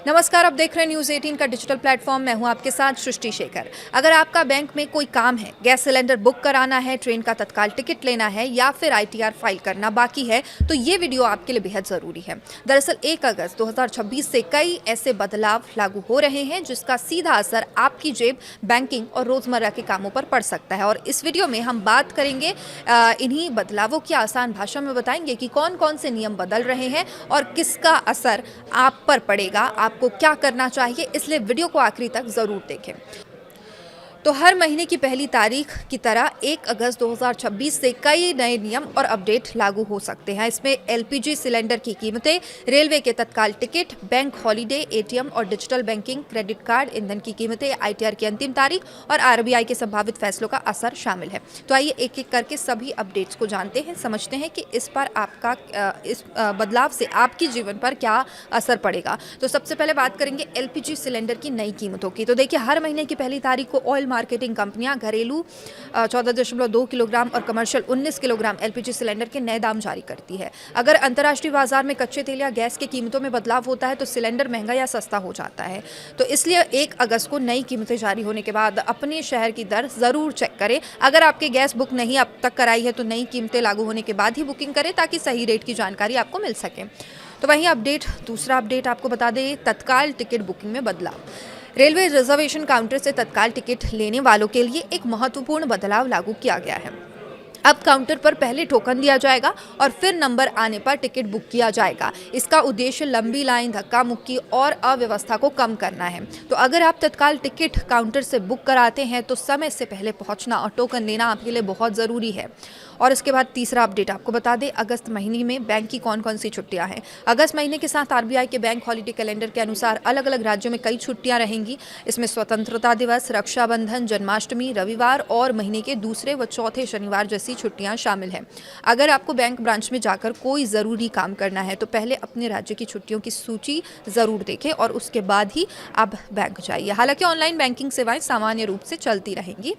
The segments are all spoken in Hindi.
नमस्कार, आप देख रहे हैं न्यूज़ 18 का डिजिटल प्लेटफॉर्म। मैं हूं आपके साथ सृष्टि शेखर। अगर आपका बैंक में कोई काम है, गैस सिलेंडर बुक कराना है, ट्रेन का तत्काल टिकट लेना है या फिर आईटीआर फाइल करना बाकी है, तो ये वीडियो आपके लिए बेहद ज़रूरी है। दरअसल 1 अगस्त 2026 से कई ऐसे बदलाव लागू हो रहे हैं जिसका सीधा असर आपकी जेब, बैंकिंग और रोज़मर्रा के कामों पर पड़ सकता है। और इस वीडियो में हम बात करेंगे इन्हीं बदलावों की आसान भाषा में बताएंगे कि कौन कौन से नियम बदल रहे हैं और किसका असर आप पर पड़ेगा, आपको क्या करना चाहिए, इसलिए वीडियो को आखिरी तक जरूर देखें। तो हर महीने की पहली तारीख की तरह 1 अगस्त 2026 से कई नए नियम और अपडेट लागू हो सकते हैं। इसमें एलपीजी सिलेंडर की कीमतें, रेलवे के तत्काल टिकट, बैंक हॉलीडे, एटीएम और डिजिटल बैंकिंग, क्रेडिट कार्ड, ईंधन की कीमतें, आईटीआर की अंतिम तारीख और आरबीआई के संभावित फैसलों का असर शामिल है। तो आइए एक एक करके सभी अपडेट्स को जानते हैं, समझते हैं कि इस पर इस बदलाव से आपके जीवन पर क्या असर पड़ेगा। तो सबसे पहले बात करेंगे एलपीजी सिलेंडर की नई कीमतों की। तो देखिए, हर महीने की पहली तारीख को ऑयल मार्केटिंग कंपनियां घरेलू 14.2 किलोग्राम और कमर्शियल 19 किलोग्राम एलपीजी सिलेंडर के नए दाम जारी करती है। अगर अंतर्राष्ट्रीय बाजार में कच्चे तेल या गैस की कीमतों में बदलाव होता है तो सिलेंडर महंगा या सस्ता हो जाता है। तो इसलिए 1 अगस्त को नई कीमतें जारी होने के बाद अपने शहर की दर जरूर चेक करें। अगर आपके गैस बुक नहीं अब तक कराई है तो नई कीमतें लागू होने के बाद ही बुकिंग करें ताकि सही रेट की जानकारी आपको मिल सके। तो वहीं दूसरा अपडेट आपको बता दें, तत्काल टिकट बुकिंग में बदलाव। रेलवे रिजर्वेशन काउंटर से तत्काल टिकट लेने वालों के लिए एक महत्वपूर्ण बदलाव लागू किया गया है। अब काउंटर पर पहले टोकन दिया जाएगा और फिर नंबर आने पर टिकट बुक किया जाएगा। इसका उद्देश्य लंबी लाइन, धक्का मुक्की और अव्यवस्था को कम करना है। तो अगर आप तत्काल टिकट काउंटर से बुक कराते हैं तो समय से पहले पहुंचना और टोकन लेना आपके लिए बहुत ज़रूरी है। और इसके बाद तीसरा अपडेट आपको बता दें, अगस्त महीने में बैंक की कौन कौन सी छुट्टियां हैं। अगस्त महीने के साथ आरबीआई के बैंक हॉलीडे कैलेंडर के अनुसार अलग अलग राज्यों में कई छुट्टियां रहेंगी। इसमें स्वतंत्रता दिवस, रक्षाबंधन, जन्माष्टमी, रविवार और महीने के दूसरे व चौथे शनिवार जैसी छुट्टियां शामिल हैं। अगर आपको बैंक ब्रांच में जाकर कोई ज़रूरी काम करना है तो पहले अपने राज्य की छुट्टियों की सूची ज़रूर देखें और उसके बाद ही आप बैंक जाइए। हालांकि ऑनलाइन बैंकिंग सेवाएं सामान्य रूप से चलती रहेंगी।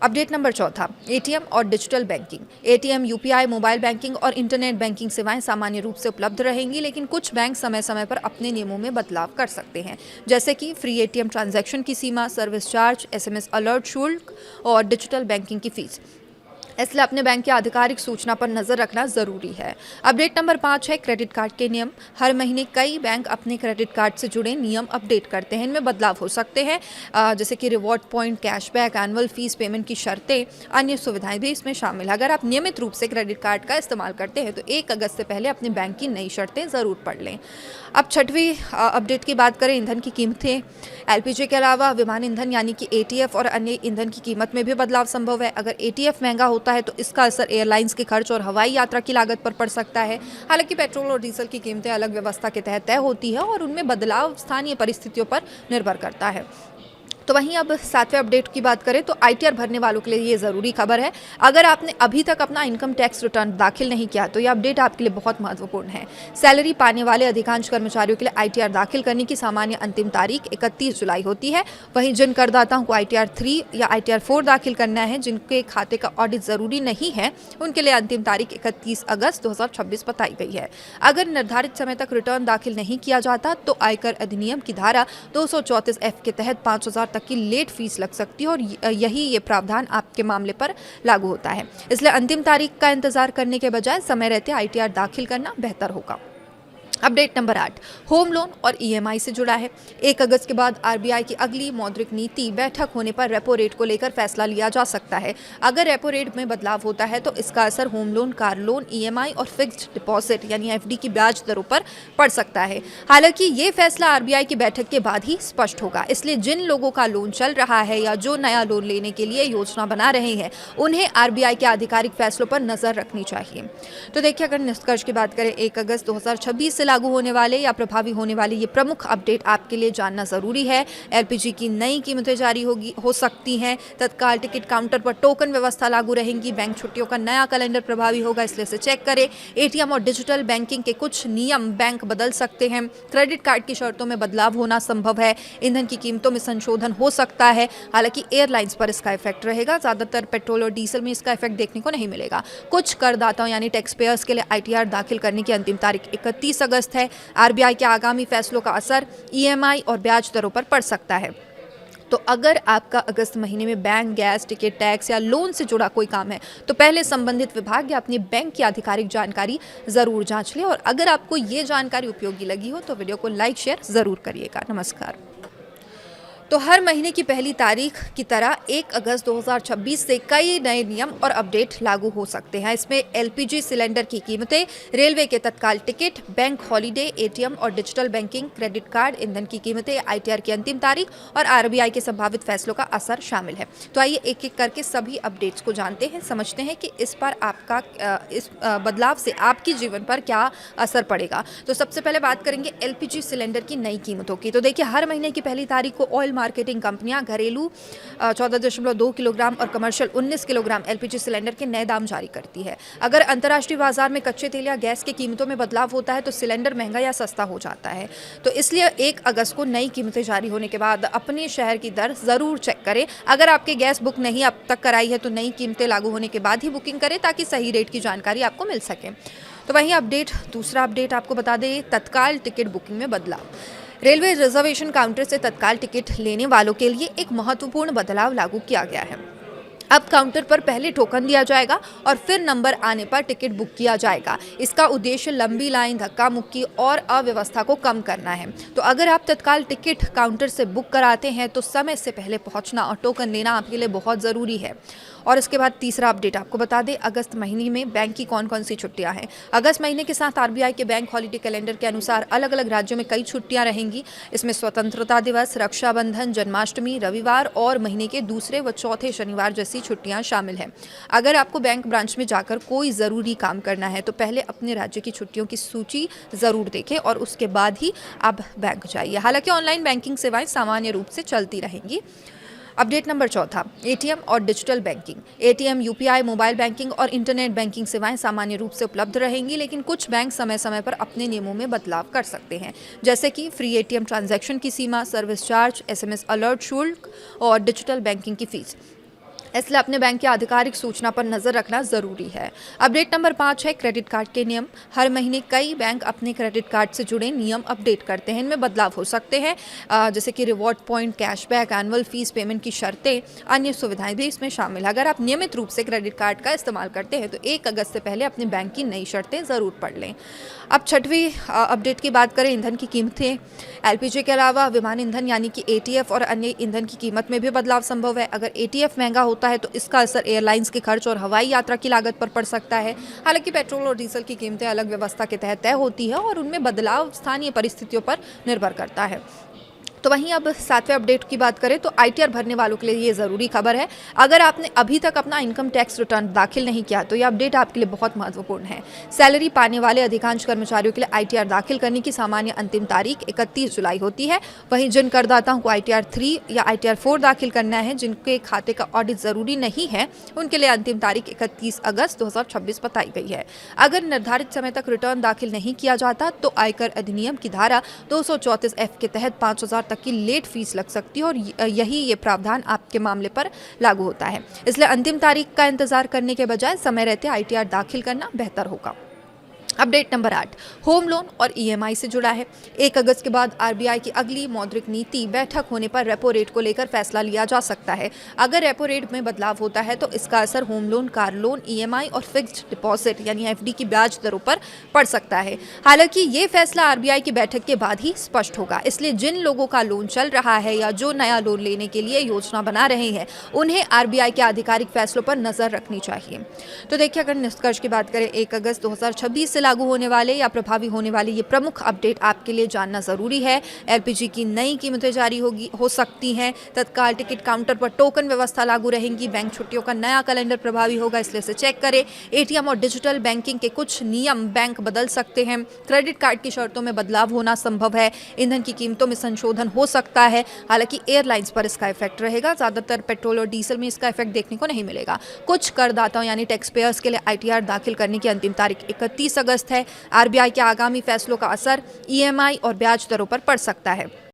अपडेट नंबर चौथा, एटीएम और digital banking. ATM, UPI, mobile banking और इंटरनेट बैंकिंग सेवाएं सामान्य रूप से उपलब्ध रहेंगी, लेकिन कुछ बैंक समय समय पर अपने नियमों में बदलाव कर सकते हैं, जैसे कि फ्री एटीएम ट्रांजैक्शन की सीमा, सर्विस चार्ज, एसएमएस अलर्ट शुल्क और डिजिटल बैंकिंग की फीस। इसलिए अपने बैंक की आधिकारिक सूचना पर नजर रखना जरूरी है। अपडेट नंबर 5 है क्रेडिट कार्ड के नियम। हर महीने कई बैंक अपने क्रेडिट कार्ड से जुड़े नियम अपडेट करते हैं। इनमें बदलाव हो सकते हैं, जैसे कि reward point, cashback, annual fees, payment की शर्तें, अन्य सुविधाएं भी इसमें शामिल है। अगर आप नियमित रूप से क्रेडिट कार्ड का इस्तेमाल करते हैं तो 1 अगस्त से पहले अपने बैंक की नई शर्तें जरूर पढ़ लें। अब छठवीं अपडेट की बात करें, ईंधन की कीमतें। एलपीजी के अलावा विमान ईंधन यानी कि एटीएफ और अन्य ईंधन की कीमत में भी बदलाव संभव है। अगर एटीएफ महंगा होता है तो इसका असर एयरलाइंस के खर्च और हवाई यात्रा की लागत पर पड़ सकता है। हालांकि पेट्रोल और डीजल की कीमतें अलग व्यवस्था के तहत तय होती है और उनमें बदलाव स्थानीय परिस्थितियों पर निर्भर करता है। तो वहीं अब 7वें अपडेट की बात करें तो आईटीआर भरने वालों के लिए ये ज़रूरी खबर है। अगर आपने अभी तक अपना इनकम टैक्स रिटर्न दाखिल नहीं किया तो ये अपडेट आपके लिए बहुत महत्वपूर्ण है। सैलरी पाने वाले अधिकांश कर्मचारियों के लिए आईटीआर दाखिल करने की सामान्य अंतिम तारीख 31 जुलाई होती है। वहीं जिन करदाताओं को आईटीआर 3 या आईटीआर 4 दाखिल करना है, जिनके खाते का ऑडिट ज़रूरी नहीं है, उनके लिए अंतिम तारीख 31 अगस्त 2026 बताई गई है। अगर निर्धारित समय तक रिटर्न दाखिल नहीं किया जाता तो आयकर अधिनियम की धारा 234F के तहत 5,000 तक की लेट फीस लग सकती है और ये प्रावधान आपके मामले पर लागू होता है। इसलिए अंतिम तारीख का इंतजार करने के बजाय समय रहते आईटीआर दाखिल करना बेहतर होगा। अपडेट नंबर 8 होम लोन और ईएमआई से जुड़ा है। 1 अगस्त के बाद आरबीआई की अगली मौद्रिक नीति बैठक होने पर रेपो रेट को लेकर फैसला लिया जा सकता है। अगर रेपो रेट में बदलाव होता है तो इसका असर home loan, car loan, EMI और फिक्स्ड डिपॉजिट यानी एफडी की ब्याज दरों पर पड़ सकता है। हालांकि ये फैसला आरबीआई की बैठक के बाद ही स्पष्ट होगा। इसलिए जिन लोगों का लोन चल रहा है या जो नया लोन लेने के लिए योजना बना रहे हैं, उन्हें आरबीआई के आधिकारिक फैसलों पर नजर रखनी चाहिए। तो देखिए, अगर निष्कर्ष की बात करें, 1 अगस्त 2026 लागू होने वाले या प्रभावी होने वाले ये प्रमुख अपडेट आपके लिए जानना जरूरी है। एलपीजी की नई कीमतें जारी हो सकती हैं, तत्काल टिकट काउंटर पर टोकन व्यवस्था लागू रहेंगी, बैंक छुट्टियों का नया कैलेंडर प्रभावी होगा, इसलिए इसे चेक करें। एटीएम और डिजिटल बैंकिंग के कुछ नियम बैंक बदल सकते हैं। क्रेडिट कार्ड की शर्तों में बदलाव होना संभव है। ईंधन की कीमतों में संशोधन हो सकता है। हालांकि एयरलाइंस पर इसका इफेक्ट रहेगा, ज्यादातर पेट्रोल और डीजल में इसका इफेक्ट देखने को नहीं मिलेगा। कुछ करदाताओं यानी टैक्स पेयर्स के लिए आईटीआर दाखिल करने की अंतिम तारीख 31 अगस्त अगस्त है। आरबीआई के आगामी फैसलों का असर ईएमआई और ब्याज दरों पर पड़ सकता है। तो अगर आपका अगस्त महीने में बैंक, गैस, टिकट, टैक्स या लोन से जुड़ा कोई काम है तो पहले संबंधित विभाग या अपनी बैंक की आधिकारिक जानकारी ज़रूर जांच लें। और अगर आपको ये जानकारी उपयोगी लगी हो तो वीडियो को लाइक शेयर ज़रूर करिएगा। नमस्कार। तो हर महीने की पहली तारीख की तरह 1 अगस्त 2026 से कई नए नियम और अपडेट लागू हो सकते हैं। इसमें एलपीजी सिलेंडर की कीमतें, रेलवे के तत्काल टिकट, बैंक हॉलीडे, एटीएम और डिजिटल बैंकिंग, क्रेडिट कार्ड, ईंधन की कीमतें, आईटीआर की अंतिम तारीख और आरबीआई के संभावित फैसलों का असर शामिल है। तो आइए एक एक करके सभी अपडेट्स को जानते हैं, समझते हैं कि इस पर आपका इस बदलाव से आपके जीवन पर क्या असर पड़ेगा। तो सबसे पहले बात करेंगे एलपीजी सिलेंडर की नई कीमतों की। तो देखिए, हर महीने की पहली तारीख को ऑयल मार्केटिंग कंपनियां घरेलू 14.2 किलोग्राम और कमर्शियल 19 किलोग्राम एलपीजी सिलेंडर के नए दाम जारी करती है। अगर अंतर्राष्ट्रीय बाजार में कच्चे तेल या गैस की कीमतों में बदलाव होता है तो सिलेंडर महंगा या सस्ता हो जाता है। तो इसलिए 1 अगस्त को नई कीमतें जारी होने के बाद अपने शहर की दर ज़रूर चेक करें। अगर आपके गैस बुक नहीं अब तक कराई है तो नई कीमतें लागू होने के बाद ही बुकिंग करें ताकि सही रेट की जानकारी आपको मिल सके। तो वहीं दूसरा अपडेट आपको बता दें, तत्काल टिकट बुकिंग में बदलाव। रेलवे रिजर्वेशन काउंटर से तत्काल टिकट लेने वालों के लिए एक महत्वपूर्ण बदलाव लागू किया गया है। अब काउंटर पर पहले टोकन दिया जाएगा और फिर नंबर आने पर टिकट बुक किया जाएगा। इसका उद्देश्य लंबी लाइन, धक्का मुक्की और अव्यवस्था को कम करना है। तो अगर आप तत्काल टिकट काउंटर से बुक कराते हैं तो समय से पहले पहुंचना और टोकन लेना आपके लिए बहुत ज़रूरी है। और इसके बाद तीसरा अपडेट आपको बता दें, अगस्त महीने में बैंक की कौन कौन सी छुट्टियां हैं। अगस्त महीने के साथ आरबीआई के बैंक हॉलीडे कैलेंडर के अनुसार अलग अलग राज्यों में कई छुट्टियां रहेंगी। इसमें स्वतंत्रता दिवस, रक्षाबंधन, जन्माष्टमी, रविवार और महीने के दूसरे व चौथे शनिवार जैसी छुट्टियां शामिल हैं। अगर आपको बैंक ब्रांच में जाकर कोई ज़रूरी काम करना है तो पहले अपने राज्य की छुट्टियों की सूची ज़रूर देखें और उसके बाद ही आप बैंक जाइए। हालांकि ऑनलाइन बैंकिंग सेवाएं सामान्य रूप से चलती रहेंगी। अपडेट नंबर चौथा, एटीएम और digital banking. ATM, UPI, mobile banking और इंटरनेट बैंकिंग सेवाएं सामान्य रूप से उपलब्ध रहेंगी, लेकिन कुछ बैंक समय समय पर अपने नियमों में बदलाव कर सकते हैं, जैसे कि फ्री एटीएम ट्रांजैक्शन की सीमा, सर्विस चार्ज, एसएमएस अलर्ट शुल्क और डिजिटल बैंकिंग की फीस। इसलिए अपने बैंक की आधिकारिक सूचना पर नज़र रखना ज़रूरी है। अपडेट नंबर 5 है क्रेडिट कार्ड के नियम। हर महीने कई बैंक अपने क्रेडिट कार्ड से जुड़े नियम अपडेट करते हैं। इनमें बदलाव हो सकते हैं, जैसे कि reward point, cashback, annual fees payment की शर्तें, अन्य सुविधाएं भी इसमें शामिल है। अगर आप नियमित रूप से क्रेडिट कार्ड का इस्तेमाल करते हैं तो 1 अगस्त से पहले अपने बैंक की नई शर्तें ज़रूर पढ़ लें। अब छठवीं अपडेट की बात करें, ईंधन की कीमतें। एलपीजी के अलावा विमान ईंधन यानी कि एटीएफ और अन्य ईंधन की कीमत में भी बदलाव संभव है। अगर एटीएफ महंगा होता है तो इसका असर एयरलाइंस के खर्च और हवाई यात्रा की लागत पर पड़ सकता है। हालांकि पेट्रोल और डीजल की कीमतें अलग व्यवस्था के तहत तय होती है और उनमें बदलाव स्थानीय परिस्थितियों पर निर्भर करता है। तो वहीं अब 7वें अपडेट की बात करें तो आईटीआर भरने वालों के लिए ये ज़रूरी खबर है। अगर आपने अभी तक अपना इनकम टैक्स रिटर्न दाखिल नहीं किया तो ये अपडेट आपके लिए बहुत महत्वपूर्ण है। सैलरी पाने वाले अधिकांश कर्मचारियों के लिए आईटीआर दाखिल करने की सामान्य अंतिम तारीख 31 जुलाई होती है। वहीं जिन करदाताओं को आईटीआर 3 या आईटीआर 4 दाखिल करना है, जिनके खाते का ऑडिट ज़रूरी नहीं है, उनके लिए अंतिम तारीख 31 अगस्त 2026 बताई गई है। अगर निर्धारित समय तक रिटर्न दाखिल नहीं किया जाता तो आयकर अधिनियम की धारा 234F के तहत 5,000 की लेट फीस लग सकती है और ये प्रावधान आपके मामले पर लागू होता है। इसलिए अंतिम तारीख का इंतजार करने के बजाय समय रहते आईटीआर दाखिल करना बेहतर होगा। अपडेट नंबर 8 होम लोन और ईएमआई से जुड़ा है। 1 अगस्त के बाद आरबीआई की अगली मौद्रिक नीति बैठक होने पर रेपो रेट को लेकर फैसला लिया जा सकता है। अगर रेपो रेट में बदलाव होता है तो इसका असर home loan, car loan, EMI और फिक्स्ड डिपॉजिट यानी एफडी की ब्याज दरों पर पड़ सकता है। हालांकि ये फैसला आरबीआई की बैठक के बाद ही स्पष्ट होगा। इसलिए जिन लोगों का लोन चल रहा है या जो नया लोन लेने के लिए योजना बना रहे हैं, उन्हें आरबीआई के आधिकारिक फैसलों पर नजर रखनी चाहिए। तो देखिए, अगर निष्कर्ष की बात करें, 1 अगस्त 2026 से लागू होने वाले या प्रभावी होने वाले ये प्रमुख अपडेट आपके लिए जानना जरूरी है। एलपीजी की नई कीमतें जारी हो सकती हैं। तत्काल टिकट काउंटर पर टोकन व्यवस्था लागू रहेंगी। बैंक छुट्टियों का नया कैलेंडर प्रभावी होगा, इसलिए इसे चेक करें। एटीएम और डिजिटल बैंकिंग के कुछ नियम बैंक बदल सकते हैं। क्रेडिट कार्ड की शर्तों में बदलाव होना संभव है। ईंधन की कीमतों में संशोधन हो सकता है। हालांकि एयरलाइंस पर इसका इफेक्ट रहेगा। ज्यादातर पेट्रोल और डीजल में इसका इफेक्ट देखने को नहीं मिलेगा। कुछ करदाताओं यानी टैक्स पेयर्स के लिए आईटीआर दाखिल करने की अंतिम तारीख 31 अगस्त है। आरबीआई के आगामी फैसलों का असर ईएमआई और ब्याज दरों पर पड़ सकता है।